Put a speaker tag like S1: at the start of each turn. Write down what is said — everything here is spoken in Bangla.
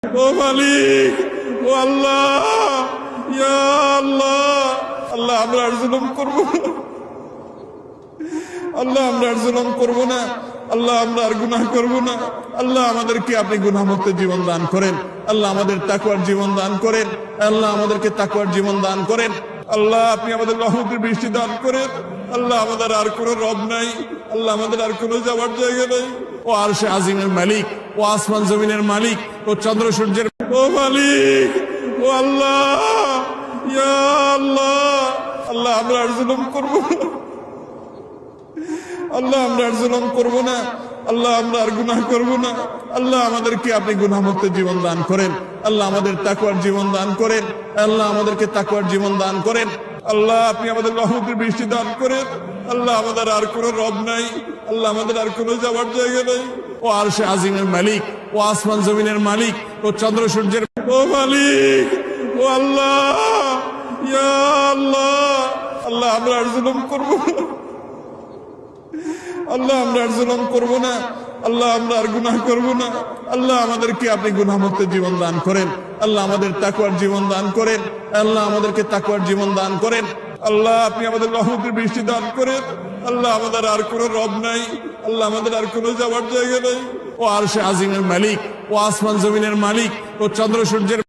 S1: ও মালিক, ও আল্লাহ, ইয়া আল্লাহ, আল্লাহ আমরা আর জুলুম করব না, আল্লাহ আমরা আর জুলুম করব না, আল্লাহ আমরা আর গুনাহ করব না। আল্লাহ আমাদেরকে আপনি গুনাহমুক্ত জীবন দান করেন, আল্লাহ আমাদের তাকওয়ার জীবন দান করেন, আল্লাহ আমাদেরকে তাকওয়ার জীবন দান করেন। আল্লাহ আপনি আমাদের রহমতের বৃষ্টি দান করেন। আল্লাহ আমাদের আর কোনো রব নাই, আল্লাহ আমাদের আর কোনো যাওয়ার জায়গা নাই। ও আরশে আজিমের মালিক, ও আসমান জমিনের মালিক, ও চন্দ্র সূর্যের ও মালিক, ও আল্লাহ, ইয়া আল্লাহ, আল্লাহ আমরা আর জুলুম করব না, আল্লাহ আমরা আর জুলুম করব না, আল্লাহ আমরা আর গুনাহ করব না। আল্লাহ আমাদেরকে আপনি গুনাহমুক্ত জীবন দান করেন, আল্লাহ আমাদের তাকওয়ার জীবন দান করেন, আল্লাহ আমাদেরকে তাকওয়ার জীবন দান করেন। আল্লাহ আপনি আমাদের রহমতের বৃষ্টি দান করেন। আল্লাহ আমাদের আর কোনো রব নাই, আল্লাহ আমাদের আর কোনো যাওয়ার জায়গা নাই। ও আরশে আজিমের মালিক, ও আসমান জমিনের মালিক, ও চন্দ্র সূর্যের ও মালিক, ও আল্লাহ, ইয়া আল্লাহ, আল্লাহ আমরা আর জুলুম করব না, আল্লাহ আমরা আর জুলুম করব না, আল্লাহ আমরা আর গুনাহ করব না। আল্লাহ আমাদেরকে আপনি গুনাহমুক্ত জীবন দান করেন, আল্লাহ আমাদের তাকওয়ার জীবন দান করেন, আল্লাহ আমাদেরকে তাকওয়ার জীবন দান করেন। আল্লাহ আপনি আমাদের রহমতের বৃষ্টি দান করেন। আল্লাহ আমাদের আর কোনো রব নাই, আল্লাহ আমাদের আর কোনো যাওয়ার জায়গা নাই। ও আরশে আজিমের মালিক, ও আসমান জমিনের মালিক, ও চন্দ্র সূর্যের